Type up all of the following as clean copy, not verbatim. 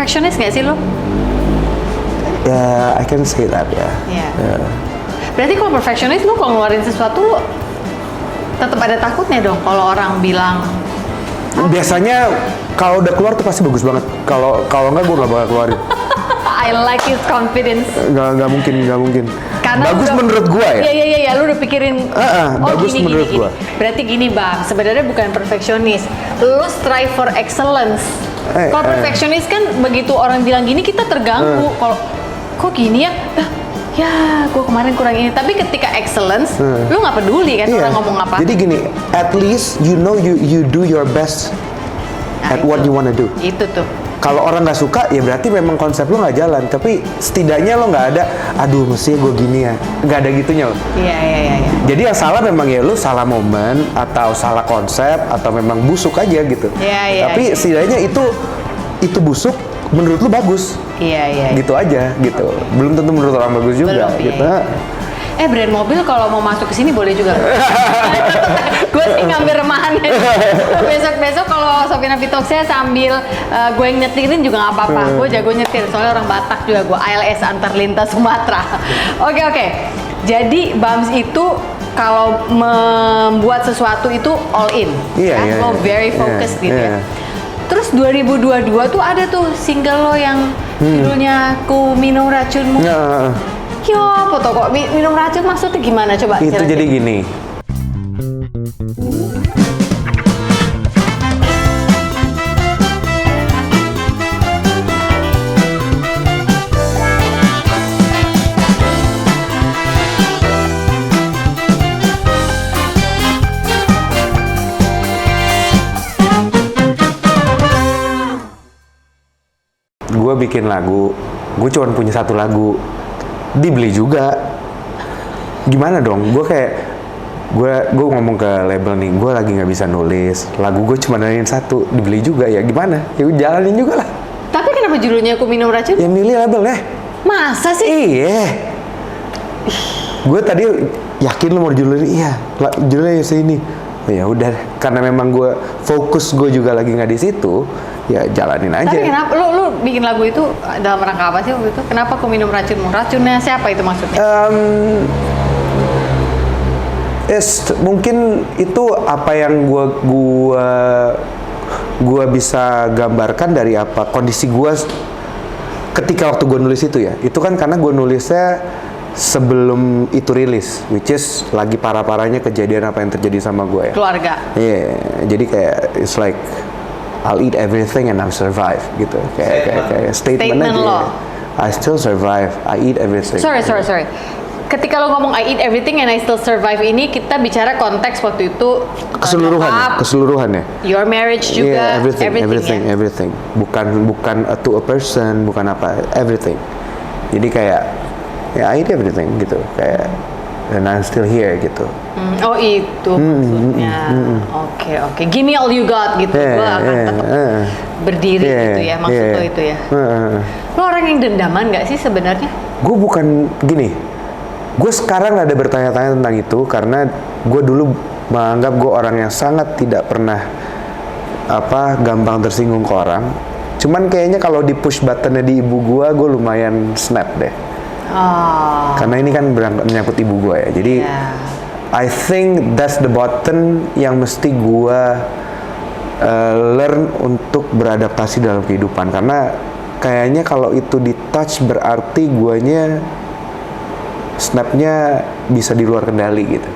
Perfectionist nggak sih lo? Ya, I can say that ya. Yeah. Berarti kalau perfectionist lo kalau ngeluarin sesuatu lo tetap ada takutnya dong kalau orang bilang. Biasanya kalau udah keluar tuh pasti bagus banget. Kalau enggak gue nggak bakal keluarin. I like his confidence. Nggak mungkin. Karena bagus menurut gue ya. Iya, lu udah pikirin. Bagus menurut gue. Berarti gini bang, sebenarnya bukan perfectionist. Lu strive for excellence. Kalau perfectionist kan begitu orang bilang gini kita terganggu. Kalau kok gini ya? Ya, gue kemarin kurang ini. Tapi ketika excellence, lu nggak peduli kan orang ngomong apa. Jadi gini, at least you know you do your best at what you wanna do. Itu tuh. Kalau orang nggak suka, ya berarti memang konsep lo nggak jalan. Tapi setidaknya lo nggak ada, aduh mestinya gue gini ya. Nggak ada gitunya lo. Iya. Jadi yang salah memang ya lo salah momen, atau salah konsep, atau memang busuk aja gitu. Iya. Tapi setidaknya itu busuk, menurut lo bagus. Iya. Gitu aja, gitu. Belum tentu menurut orang bagus juga. Belum, gitu. Brand mobil kalau mau masuk ke sini boleh juga. Gue sih ngambil remahannya. Besok kalau Sofina Pitoxia sambil gue yang nyetirin juga nggak apa-apa. Gue jago nyetir, soalnya orang Batak juga gue. ALS antar lintas Sumatera. Oke. Jadi Bams itu kalau membuat sesuatu itu all in. Lo very focused gitu ya. Terus 2022 tuh ada tuh single lo yang judulnya Ku Minum Racunmu. Yo, foto kok minum racun maksudnya gimana? Coba itu jadi gini. Gue bikin lagu, gue cuma punya satu lagu, dibeli juga. Gimana dong? Gue ngomong ke label nih, gue lagi nggak bisa nulis, lagu gue cuma nanya satu, dibeli juga ya. Gimana? Ya jalanin juga lah. Tapi kenapa judulnya Ku Minum Racun? Ya milih labelnya. Masa sih? Iya. Gue tadi yakin lo mau judulnya, iya, judulnya ini. Ya udah, karena memang gue fokus, gue juga lagi nggak di situ, ya jalanin aja. Tapi kenapa lu bikin lagu itu dalam rangka apa sih waktu itu? Kenapa Ku Minum Racunmu? Racunnya siapa itu maksudnya? Mungkin itu apa yang gue bisa gambarkan dari apa kondisi gue ketika waktu gue nulis itu ya. Itu kan karena gue nulisnya sebelum itu rilis, which is lagi parah-parahnya kejadian apa yang terjadi sama gue ya. Keluarga. Iya, jadi kayak it's like I'll eat everything and I'll survive gitu. Kayak statement aja. Lo. I still survive. I eat everything. Sorry. Ketika lo ngomong I eat everything and I still survive ini, kita bicara konteks waktu itu keseluruhannya. Your marriage juga. Yeah, everything. Bukan to a person, bukan apa, everything. Jadi kayak ya I eat everything gitu, kayak and I'm still here gitu. Oh itu maksudnya. Oke. Give me all you got gitu. Gue akan tetap berdiri gitu ya, maksud lo itu ya. Lo orang yang dendaman nggak sih sebenarnya? Gue bukan gini. Gue sekarang ada bertanya-tanya tentang itu karena gue dulu menganggap gue orang yang sangat tidak pernah gampang tersinggung ke orang. Cuman kayaknya kalau di push buttonnya di ibu gue lumayan snap deh. Karena ini kan menyangkut ibu gue ya. Jadi I think that's the button yang mesti gue learn untuk beradaptasi dalam kehidupan. Karena kayaknya kalau itu di touch berarti guanya snapnya bisa di luar kendali gitu.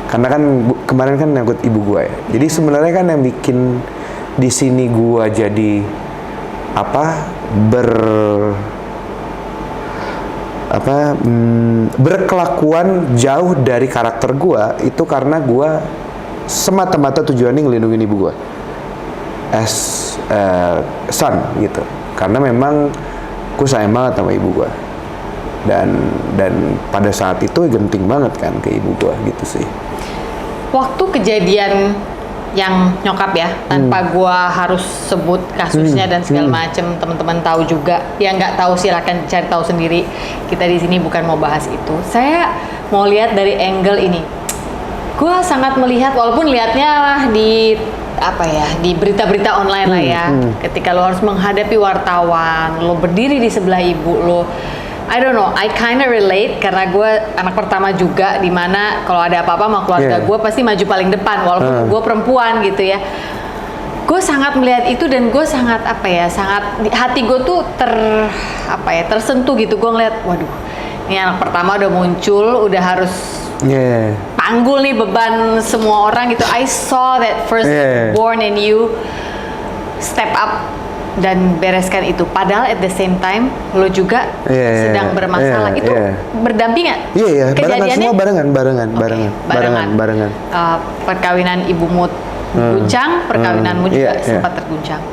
Karena kan kemarin kan nyangkut ibu gue ya. Jadi sebenarnya kan yang bikin di sini gue jadi berkelakuan jauh dari karakter gue itu karena gue semata-mata tujuannya ngelindungin ibu gue as son gitu. Karena memang gue sayang banget sama ibu gue. Dan pada saat itu genting banget kan ke ibu gua gitu sih. Waktu kejadian yang nyokap ya, tanpa gua harus sebut kasusnya dan segala macem, teman-teman tahu juga. Yang nggak tahu silakan cari tahu sendiri. Kita di sini bukan mau bahas itu. Saya mau lihat dari angle ini. Gua sangat melihat, walaupun lihatnya di apa ya, di berita-berita online lah ya. Ketika lo harus menghadapi wartawan, lo berdiri di sebelah ibu lo. I don't know, I kinda relate karena gue anak pertama juga, dimana kalau ada apa-apa sama keluarga gue pasti maju paling depan walaupun gue perempuan gitu ya. Gue sangat melihat itu dan gue sangat apa ya, sangat hati gue tuh tersentuh gitu. Gue ngeliat, waduh, ini anak pertama udah muncul, udah harus panggul nih beban semua orang gitu. I saw that first born in you step up dan bereskan itu. Padahal at the same time lo juga sedang bermasalah. Itu berdampingan? Iya, kejadiannya barengan. Perkawinan ibumu guncang, perkawinanmu juga sempat terguncang.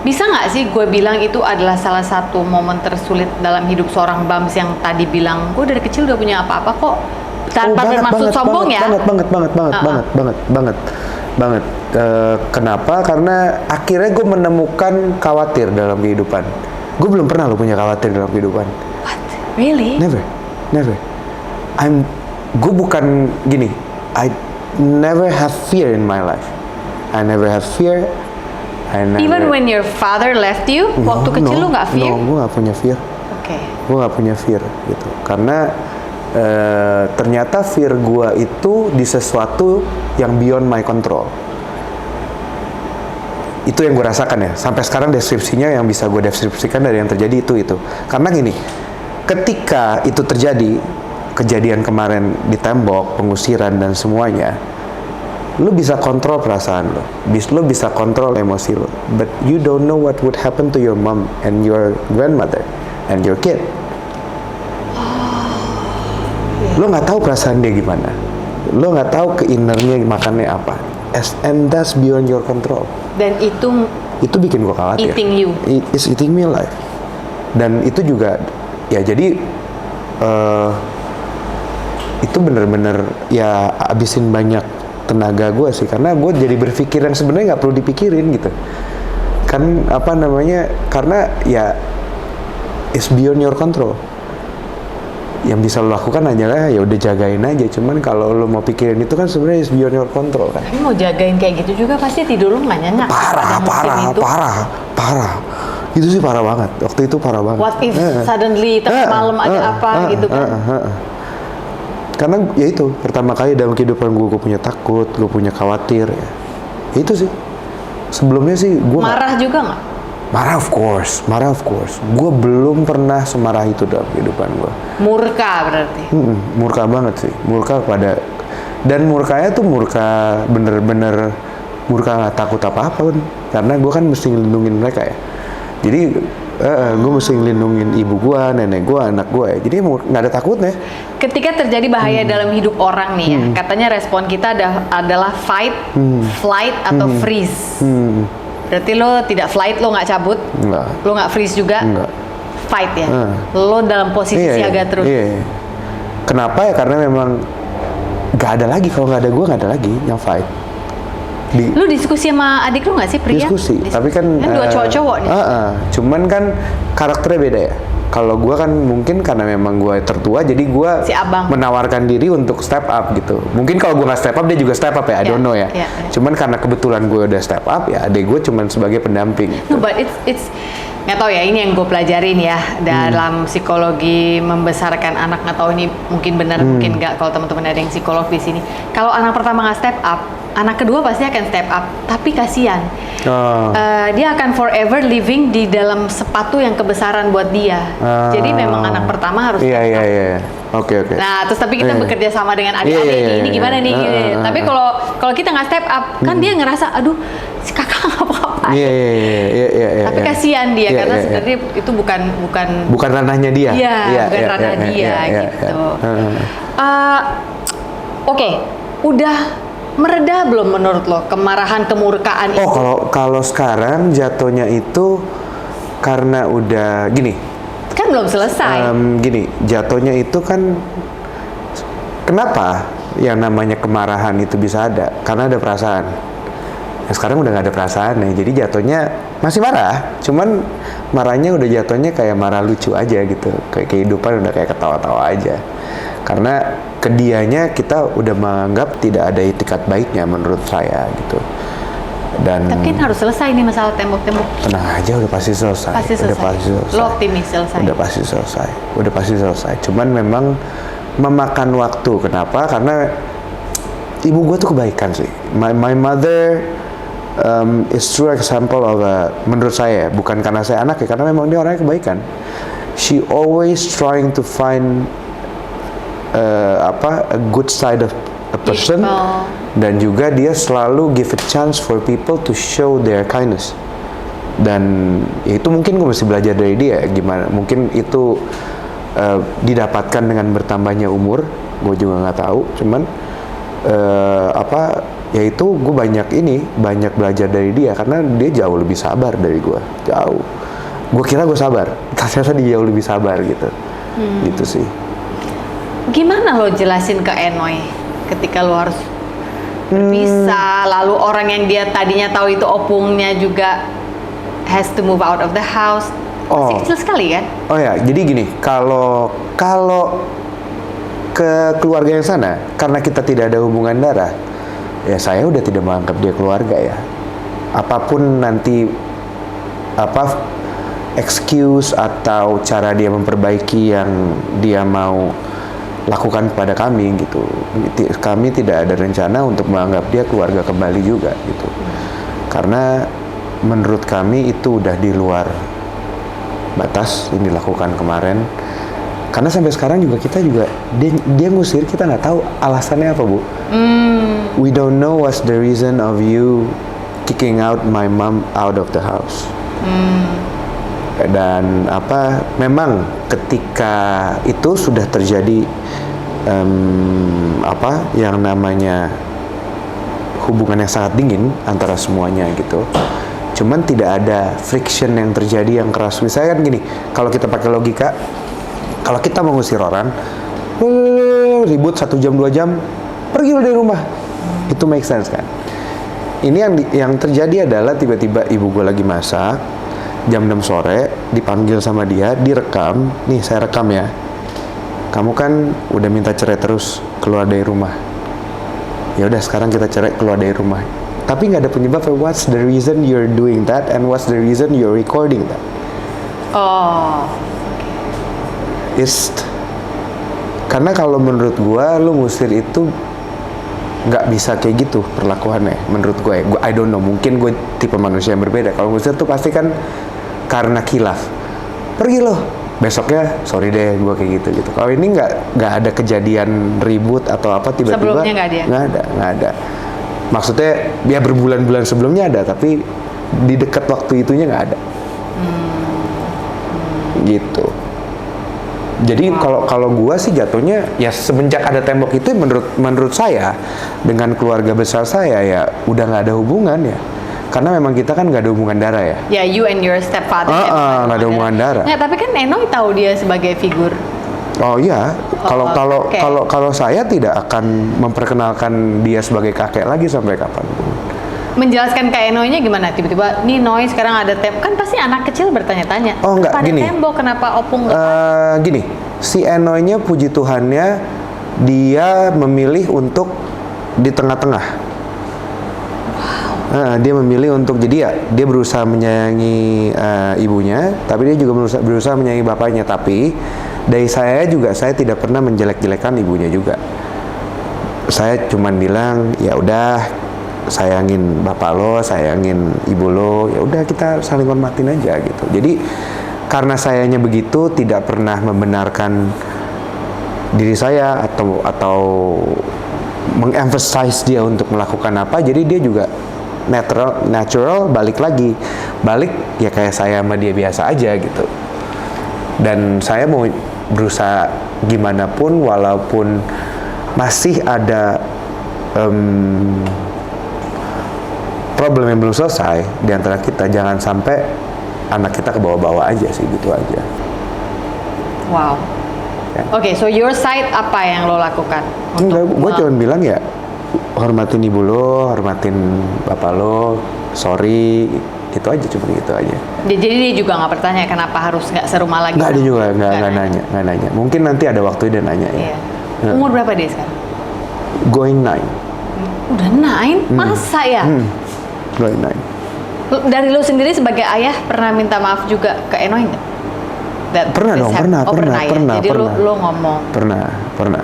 Bisa nggak sih gue bilang itu adalah salah satu momen tersulit dalam hidup seorang Bams yang tadi bilang gue dari kecil udah punya apa-apa kok, tanpa bermaksud sombong ya? Banget. Kenapa? Karena akhirnya gue menemukan khawatir dalam kehidupan. Gue belum pernah lo punya khawatir dalam kehidupan. What? Really? Never. Gue bukan gini. I never have fear in my life. I never have fear. Even when your father left you, waktu kecil lu nggak fear? No, gue nggak punya fear. Oke. Gue nggak punya fear gitu. Karena ternyata fear gue itu di sesuatu yang beyond my control. Itu yang gue rasakan ya. Sampai sekarang deskripsinya yang bisa gue deskripsikan dari yang terjadi itu. Karena gini, ketika itu terjadi, kejadian kemarin di tembok, pengusiran dan semuanya, lu bisa kontrol perasaan lo, lu bisa kontrol emosi lo, but you don't know what would happen to your mom and your grandmother and your kid. Lo nggak tahu perasaan dia gimana, lo nggak tahu ke innernya makannya apa, and that's beyond your control. Dan itu bikin gue khawatir. Eating you. It's eating me alive. Dan itu juga ya jadi itu bener-bener ya abisin banyak tenaga gue sih, karena gue jadi berpikir yang sebenarnya nggak perlu dipikirin gitu kan, karena ya it's beyond your control. Yang bisa lo lakukan hanyalah ya udah jagain aja, cuman kalau lo mau pikirin itu kan sebenarnya it's beyond your control kan. Tapi mau jagain kayak gitu juga pasti tidur lo nggak nyenyak. Parah itu sih parah banget, waktu itu parah banget. What if suddenly tengah malam ada apa gitu kan. Karena ya itu pertama kali dalam kehidupan gue punya takut, gue punya khawatir ya. Itu sih. Sebelumnya sih gue marah juga nggak? Marah of course. Gue belum pernah semarah itu dalam kehidupan gue. Murka berarti? Murka banget sih. Murka pada, dan murkanya tuh murka bener-bener murka nggak takut apa-apa kan. Karena gue kan mesti ngelindungin mereka ya. Jadi gue mesti ngelindungin ibu gue, nenek gue, anak gue ya. Jadi nggak ada takutnya. Ketika terjadi bahaya dalam hidup orang nih ya, katanya respon kita adalah fight, flight, atau freeze. Berarti lo tidak flight, lo nggak cabut, lo nggak freeze juga, fight ya. Lo dalam posisi siaga terus. Iya. Kenapa ya? Karena memang nggak ada lagi, kalau nggak ada gue nggak ada lagi yang fight. Lu diskusi sama adik lu nggak sih, Priya? Diskusi. Tapi kan dua cowok-cowok nih. Cuman kan karakternya beda ya. Kalau gue kan mungkin karena memang gue tertua, jadi gue si abang menawarkan diri untuk step up gitu. Mungkin kalau gue nggak step up, dia juga step up ya. I don't know ya. Cuman karena kebetulan gue udah step up ya, adik gue cuman sebagai pendamping. No, but it's nggak tahu ya, ini yang gue pelajarin ya dalam psikologi membesarkan anak. Nggak tahu ini mungkin benar mungkin nggak, kalau teman-teman ada yang psikolog di sini. Kalau anak pertama nggak step up, anak kedua pasti akan step up, tapi kasihan. Dia akan forever living di dalam sepatu yang kebesaran buat dia. Jadi memang anak pertama harus step up. Iya. Oke. Nah, terus tapi kita bekerja sama dengan adik-adik ini gimana nih? Tapi kalau kita nggak step up, kan dia ngerasa, aduh, si kakak nggak apa-apa. Iya. Tapi kasihan dia karena sebenarnya itu bukan ranahnya dia. Iya, bukan ranah dia gitu. Oke, udah mereda belum menurut lo kemarahan, kemurkaan itu? Kalau sekarang jatuhnya itu karena udah gini. Kan belum selesai. Gini, jatuhnya itu kan kenapa yang namanya kemarahan itu bisa ada? Karena ada perasaan. Nah, sekarang udah nggak ada perasaan nih, jadi jatuhnya masih marah. Cuman marahnya udah jatuhnya kayak marah lucu aja gitu. Kayak kehidupan udah kayak ketawa-tawa aja. Karena ke dianya kita udah menganggap tidak ada itikat baiknya menurut saya gitu. Dan Tapi kan harus selesai nih masalah tembok-tembok. tenang aja, udah pasti selesai. Pasti selesai. Udah pasti selesai. Lo optimis selesai? Udah pasti selesai. Udah pasti selesai. Cuman memang memakan waktu. Kenapa? Karena ibu gue tuh kebaikan sih. My mother is true example of menurut saya, bukan karena saya anak ya, karena memang dia orangnya kebaikan. She always trying to find a good side of a person, dan juga dia selalu give a chance for people to show their kindness. Dan ya itu mungkin gue mesti belajar dari dia gimana. Mungkin itu didapatkan dengan bertambahnya umur, gue juga nggak tahu. Cuman ya itu gue banyak belajar dari dia karena dia jauh lebih sabar dari gue, jauh. Gue kira gue sabar, ternyata dia jauh lebih sabar gitu. Gitu sih. Gimana lo jelasin ke Enoy ketika lo harus berpisah, lalu orang yang dia tadinya tahu itu opungnya juga has to move out of the house. Masih kecil sekali kan? Oh ya, jadi gini, kalau ke keluarga yang sana, karena kita tidak ada hubungan darah, ya saya udah tidak menganggap dia keluarga ya. Apapun nanti excuse atau cara dia memperbaiki yang dia mau lakukan kepada kami gitu. Kami tidak ada rencana untuk menganggap dia keluarga kembali juga gitu. Karena menurut kami itu udah di luar batas yang dilakukan kemarin. Karena sampai sekarang juga dia ngusir, kita nggak tahu alasannya apa, Bu. We don't know what's the reason of you kicking out my mom out of the house. Dan memang ketika itu sudah terjadi yang namanya hubungan yang sangat dingin antara semuanya gitu. Cuman tidak ada friction yang terjadi yang keras. Misalnya kan gini, kalau kita pakai logika, kalau kita mengusir orang, ribut 1 jam 2 jam, pergi lo dari rumah, itu make sense kan? Ini yang terjadi adalah tiba-tiba ibu gue lagi masak, jam 6 sore, dipanggil sama dia, direkam, nih saya rekam ya. Kamu kan udah minta cerai terus, keluar dari rumah. Ya udah sekarang kita cerai, keluar dari rumah. Tapi nggak ada penyebab. What's the reason you're doing that and what's the reason you're recording that? Karena kalau menurut gua, lu ngusir itu nggak bisa kayak gitu perlakuannya. Menurut gue, I don't know. Mungkin gue tipe manusia yang berbeda. Kalau ngusir tuh pasti kan karena khilaf. Pergi loh. Besoknya sorry deh gue kayak gitu. Kalau ini nggak ada kejadian ribut atau apa tiba-tiba. Sebelumnya nggak ada. Maksudnya dia berbulan-bulan sebelumnya ada, tapi di dekat waktu itunya nggak ada. Gitu. Jadi kalau gue sih jatuhnya ya semenjak ada tembok itu menurut saya dengan keluarga besar saya ya udah nggak ada hubungan ya. Karena memang kita kan nggak ada hubungan darah ya. Ya, you and your stepfather. Nggak ada hubungan darah. Nah, tapi kan Enoy tahu dia sebagai figur. Oh iya, kalau saya tidak akan memperkenalkan dia sebagai kakek lagi sampai kapanpun. Menjelaskan ke Enoy-nya gimana? Tiba-tiba, nih Noy sekarang ada tembok. Kan pasti anak kecil bertanya-tanya. Oh enggak, gini. Ada tembok, kenapa opung nggak? Gini, si Enoy-nya puji Tuhannya dia memilih untuk di tengah-tengah. Dia memilih untuk jadi ya dia berusaha menyayangi ibunya, tapi dia juga berusaha menyayangi bapaknya. Tapi dari saya tidak pernah menjelek-jelekan ibunya juga. Saya cuman bilang ya udah sayangin bapak lo, sayangin ibu lo, ya udah kita saling hormatin aja gitu. Jadi karena sayanya begitu, tidak pernah membenarkan diri saya atau mengemphasize dia untuk melakukan apa. Jadi dia juga natural balik ya kayak saya sama dia biasa aja gitu. Dan saya mau berusaha gimana pun walaupun masih ada problem yang belum selesai di antara kita, jangan sampai anak kita ke bawah-bawah aja sih, gitu aja. Wow. Ya. Oke, so your side apa yang lo lakukan? Enggak, gue cuma bilang ya hormatin ibu lo, hormatin bapak lo, sorry, itu aja, cuma gitu aja. Jadi dia juga nggak bertanya kenapa harus nggak serumah lagi? Nggak, dia juga nggak nanya. Mungkin nanti ada waktu dia nanya ya. Iya. Umur berapa dia sekarang? Going 9. Udah 9? Masa ya? Going 9. Dari lo sendiri sebagai ayah pernah minta maaf juga ke Enoy nggak? Pernah dong, pernah. Jadi lo ngomong. Pernah.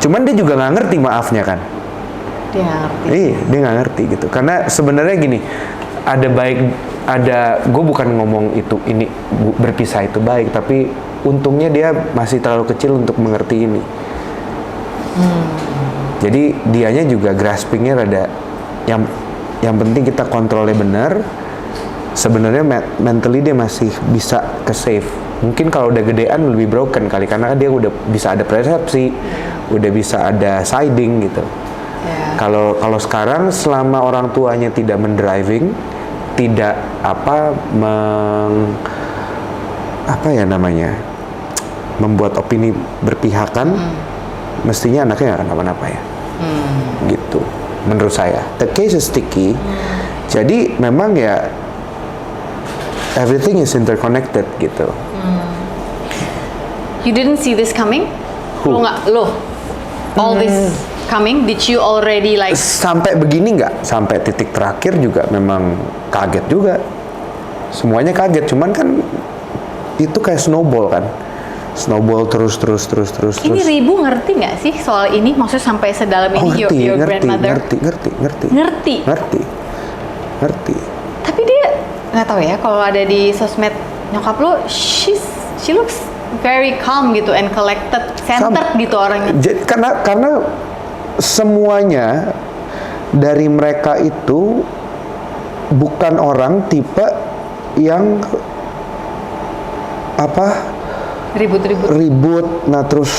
Cuman dia juga nggak ngerti maafnya kan. Dia nggak ngerti. Iya, dia nggak ngerti gitu. Karena sebenarnya gini, gue bukan ngomong ini berpisah itu baik, tapi untungnya dia masih terlalu kecil untuk mengerti ini. Jadi dianya juga graspingnya rada yang penting kita kontrolnya benar. Sebenarnya mentally dia masih bisa ke save. Mungkin kalau udah gedean lebih broken kali, karena dia udah bisa ada persepsi, udah bisa ada siding gitu. Kalau sekarang selama orang tuanya tidak mendriving, tidak membuat opini berpihakan, mestinya anaknya nggak kenapa-napa ya. Gitu menurut saya. The case is sticky. Jadi memang ya everything is interconnected gitu. You didn't see this coming? All this coming, did you already like? Sampai begini nggak? Sampai titik terakhir juga memang kaget juga. Semuanya kaget, cuman kan itu kayak snowball kan. Snowball terus. Ini Ribu ngerti nggak sih soal ini? Maksudnya sampai sedalam ini your grandmother? Ngerti. Tapi dia nggak tahu ya, kalau ada di sosmed nyokap lo, she looks very calm gitu and collected, centered gitu orangnya. Karena semuanya dari mereka itu bukan orang tipe yang ribut, nah terus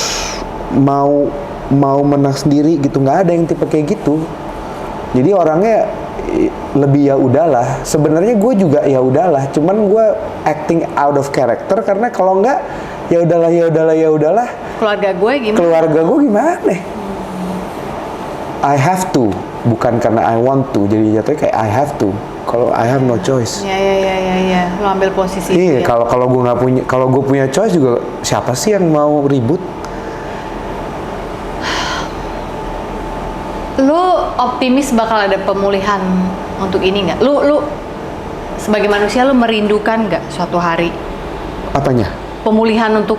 mau menang sendiri gitu, nggak ada yang tipe kayak gitu. Jadi orangnya lebih ya udahlah. Sebenarnya gue juga ya udahlah, cuman gue acting out of character karena kalau nggak ya udahlah. Keluarga gue gimana? I have to, bukan karena I want to. Jadi jatuhnya kayak I have to. Kalau I have no choice. Ya. Lo ambil posisi. Iya, kalau gue punya choice juga, siapa sih yang mau ribut? Lu optimis bakal ada pemulihan untuk ini nggak? Lu sebagai manusia lu merindukan nggak suatu hari? Apanya? Pemulihan untuk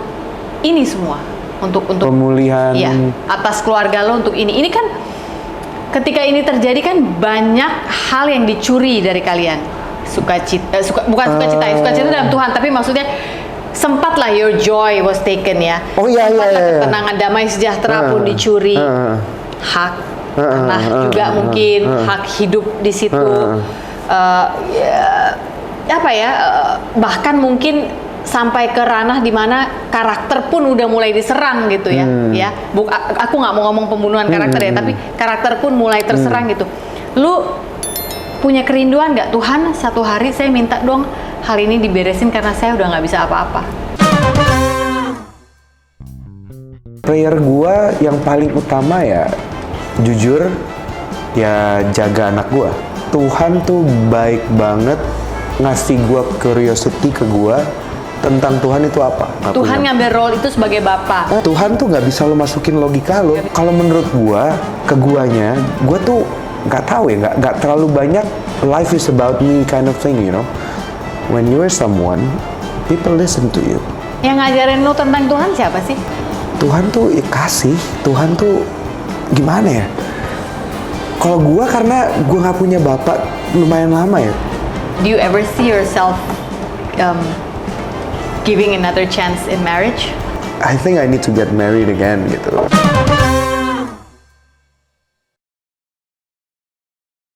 ini semua, untuk pemulihan. Iya, atas keluarga lo untuk ini. Ini kan ketika ini terjadi kan banyak hal yang dicuri dari kalian. Sukacita dalam Tuhan, tapi maksudnya sempatlah your joy was taken ya. Ketenangan, damai sejahtera pun dicuri. Hak tanah juga mungkin, hak hidup di situ. Bahkan mungkin sampai ke ranah dimana karakter pun udah mulai diserang gitu ya. Aku nggak mau ngomong pembunuhan karakter ya, tapi karakter pun mulai terserang gitu. Lu punya kerinduan nggak, Tuhan satu hari saya minta dong hal ini diberesin karena saya udah nggak bisa apa-apa? Prayer gua yang paling utama ya jujur ya jaga anak gua. Tuhan tuh baik banget ngasih gua curiosity ke gua tentang Tuhan itu apa. Tuhan ngambil role itu sebagai bapak. Tuhan tuh nggak bisa lo masukin logika lo. Kalau menurut gua, ke guanya, gua tuh nggak tahu ya, nggak terlalu banyak life is about me kind of thing, you know. When you are someone, people listen to you. Yang ngajarin lo tentang Tuhan siapa sih? Tuhan tuh kasih, Tuhan tuh gimana ya? Kalau gua karena gua nggak punya bapak lumayan lama ya. Do you ever see yourself giving another chance in marriage? I think I need to get married again gitu.